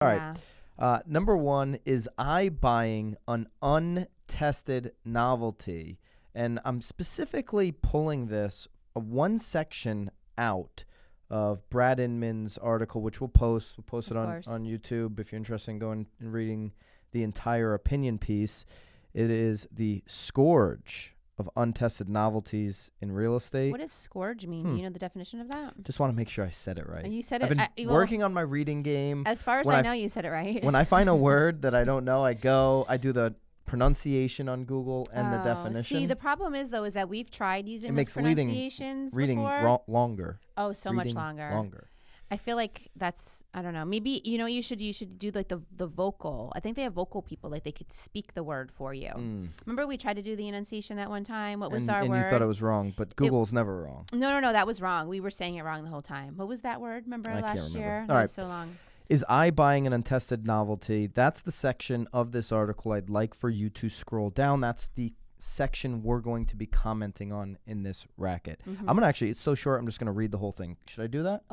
All Yeah. right. Number one is iBuying an untested novelty. And I'm specifically pulling this one section out of Brad Inman's article, which we'll post. We'll post it Of on course. YouTube if you're interested in going and reading the entire opinion piece. It is the scourge of untested novelties in real estate. What does scourge mean? Do you know the definition of that? Just want to make sure I said it right. You said I've it. been working on my reading game. As far as when I I know, you said it right. When I find a word that I don't know, I do the pronunciation on Google and the definition. See, the problem is though, is that we've tried using It makes pronunciations reading before. longer. Oh, so much Reading longer. I feel like that's, I don't know. Maybe, you should do like the vocal. I think they have vocal people, like they could speak the word for you. Remember we tried to do the enunciation that one time? What was our word? And you thought it was wrong, but Google's never wrong. No, that was wrong. We were saying it wrong the whole time. What was that word? Remember I last can't remember. year? All That right. was so long. Is iBuying an untested novelty? That's the section of this article I'd like for you to scroll down. That's the section we're going to be commenting on in this racket. I'm going to actually, it's so short, I'm just going to read the whole thing. Should I do that?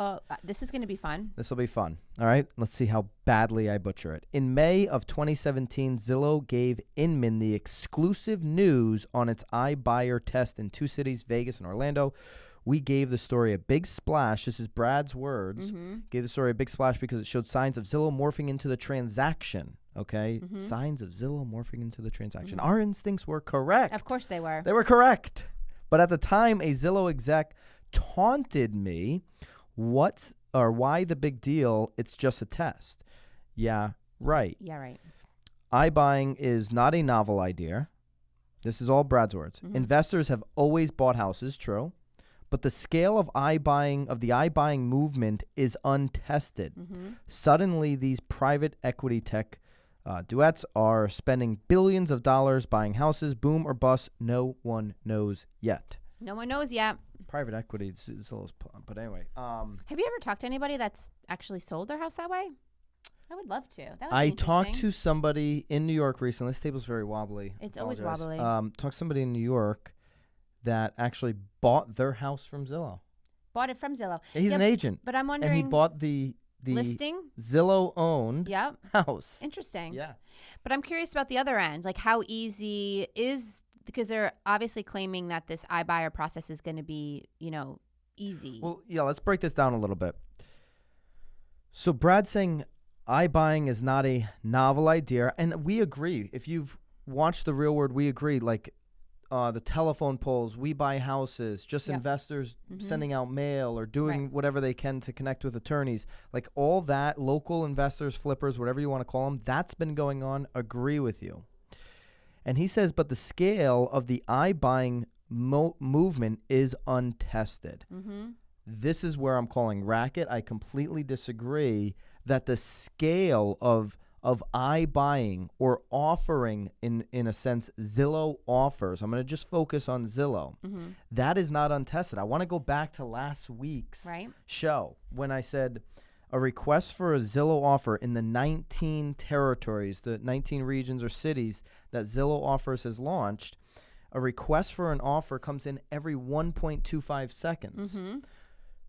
This is going to be fun. This will be fun. All right, let's see how badly I butcher it. In May of 2017, Zillow gave Inman the exclusive news on its iBuyer test in two cities, Vegas and Orlando. We gave the story a big splash. This is Brad's words. Gave the story a big splash because it showed signs of Zillow morphing into the transaction. Okay? Signs of Zillow morphing into the transaction. Our instincts were correct. Of course they were. They were correct. But at the time, a Zillow exec taunted me. Why the big deal? It's just a test. Yeah, right. Yeah, right. iBuying is not a novel idea. This is all Brad's words. Investors have always bought houses, true. But the scale of the iBuying movement is untested. Suddenly, these private equity tech duets are spending billions of dollars buying houses, boom or bust. No one knows yet. No one knows yet. Private equity is a little, but anyway. Have you ever talked to anybody that's actually sold their house that way? I would love to. That would I be talked interesting. to somebody in New York recently. This table's very wobbly. It's always Apologize. wobbly. Talked to somebody in New York that actually bought their house from Zillow. Bought it from Zillow. He's an agent. But I'm wondering. And he bought the listing? Zillow-owned house. Interesting. Yeah. But I'm curious about the other end. Like, how easy is, because they're obviously claiming that this iBuyer process is going to be, easy. Well, yeah, let's break this down a little bit. So Brad's saying iBuying is not a novel idea, and we agree. If you've watched The Real World, we agree. Like the telephone polls, we buy houses, just investors sending out mail or doing whatever they can to connect with attorneys. Like all that, local investors, flippers, whatever you want to call them, that's been going on. Agree with you. And he says, but the scale of the iBuying movement is untested. This is where I'm calling racket. I completely disagree that the scale of iBuying or offering, in a sense, Zillow offers. I'm going to just focus on Zillow. That is not untested. I want to go back to last week's show when I said a request for a Zillow offer in the 19 territories, the 19 regions or cities that Zillow Offers has launched. A request for an offer comes in every 1.25 seconds.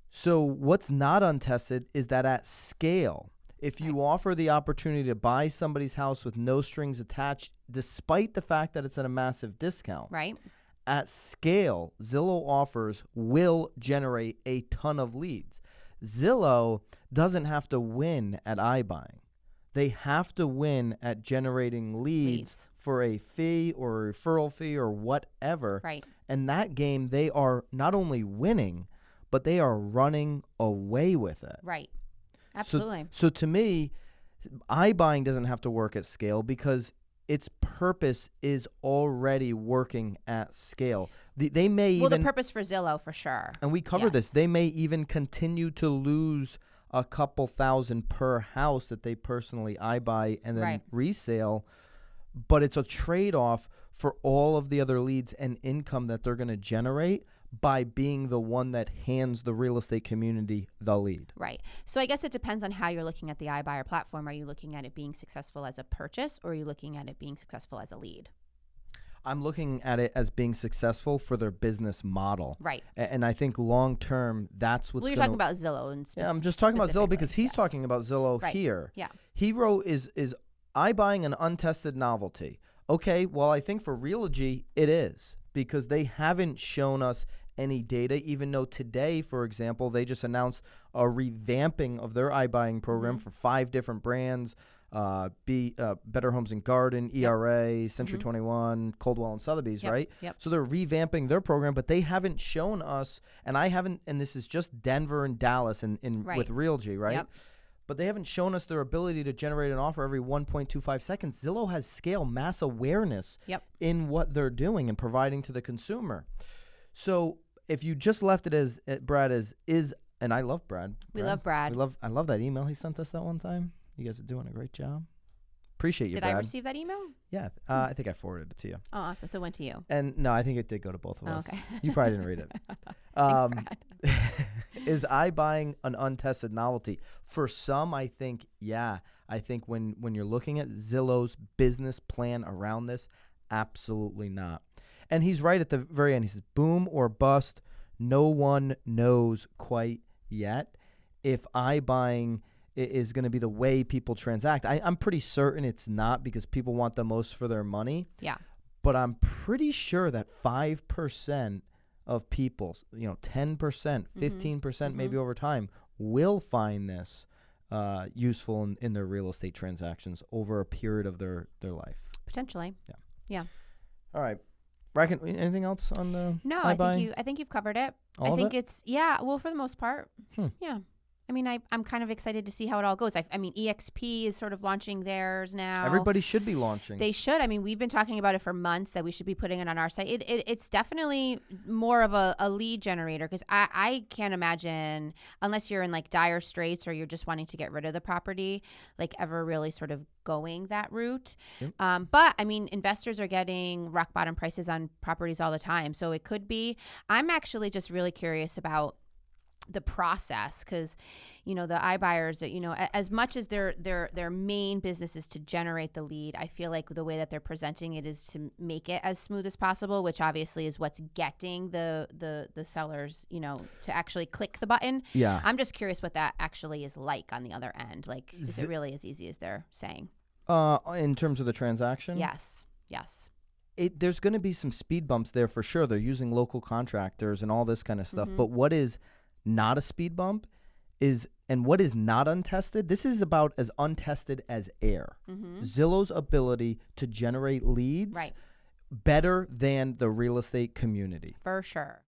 So what's not untested is that at scale, if you offer the opportunity to buy somebody's house with no strings attached, despite the fact that it's at a massive discount, at scale, Zillow Offers will generate a ton of leads. Zillow doesn't have to win at iBuying. They have to win at generating leads for a fee or a referral fee or whatever. And that game, they are not only winning, but they are running away with it. Absolutely. So to me, iBuying doesn't have to work at scale because its purpose is already working at scale. They may even... Well, the purpose for Zillow, for sure. And we covered this. They may even continue to lose a couple thousand per house that they personally iBuy and then resale. But it's a trade-off for all of the other leads and income that they're going to generate by being the one that hands the real estate community the lead. So I guess it depends on how you're looking at the iBuyer platform. Are you looking at it being successful as a purchase, or are you looking at it being successful as a lead? I'm looking at it as being successful for their business model. Right. And I think long term, that's what's Well, you're gonna, talking about Zillow. And yeah, I'm just talking about Zillow because he's yes. talking about Zillow Right. here. Yeah. He wrote, is iBuying an untested novelty? Okay, well, I think for Realogy, it is because they haven't shown us any data, even though today, for example, they just announced a revamping of their iBuying program for 5 different brands. Better Homes and Garden, ERA, Century 21, Coldwell and Sotheby's, right? Yep. So they're revamping their program, but they haven't shown us, and I haven't, and this is just Denver and Dallas with Realogy, right? Yep. But they haven't shown us their ability to generate an offer every 1.25 seconds. Zillow has scale, mass awareness in what they're doing and providing to the consumer. So if you just left it as Brad is, and I love Brad. We love Brad. I love that email he sent us that one time. You guys are doing a great job. Appreciate you, Brad. Did I receive that email? Yeah, I think I forwarded it to you. Oh, awesome. So it went to you. And no, I think it did go to both of us. Okay. You probably didn't read it. Thanks, Brad. Is iBuying an untested novelty? For some, I think, yeah. I think when you're looking at Zillow's business plan around this, absolutely not. And he's right at the very end. He says, boom or bust. No one knows quite yet if iBuying is going to be the way people transact. I'm pretty certain it's not because people want the most for their money. Yeah. But I'm pretty sure that 5% of people, 10%, 15% maybe over time, will find this useful in their real estate transactions over a period of their life. Potentially. Yeah. All right. Bracken, anything else on the No, iBuying? I think you've covered it. All I of think it? it's well for the most part. Yeah. I mean, I'm kind of excited to see how it all goes. I mean, EXP is sort of launching theirs now. Everybody should be launching. They should. I mean, we've been talking about it for months that we should be putting it on our site. It's definitely more of a lead generator because I can't imagine, unless you're in like dire straits or you're just wanting to get rid of the property, like ever really sort of going that route. Yep. But I mean, investors are getting rock bottom prices on properties all the time. So it could be. I'm actually just really curious about the process because the iBuyers, as much as their main business is to generate the lead, I feel like the way that they're presenting it is to make it as smooth as possible, which obviously is what's getting the sellers to actually click the button. Yeah. I'm just curious what that actually is like on the other end. Like, is it really as easy as they're saying? In terms of the transaction? Yes. There's going to be some speed bumps there for sure. They're using local contractors and all this kind of stuff. But what is not a speed bump and what is not untested, this is about as untested as air. Zillow's ability to generate leads better than the real estate community. For sure.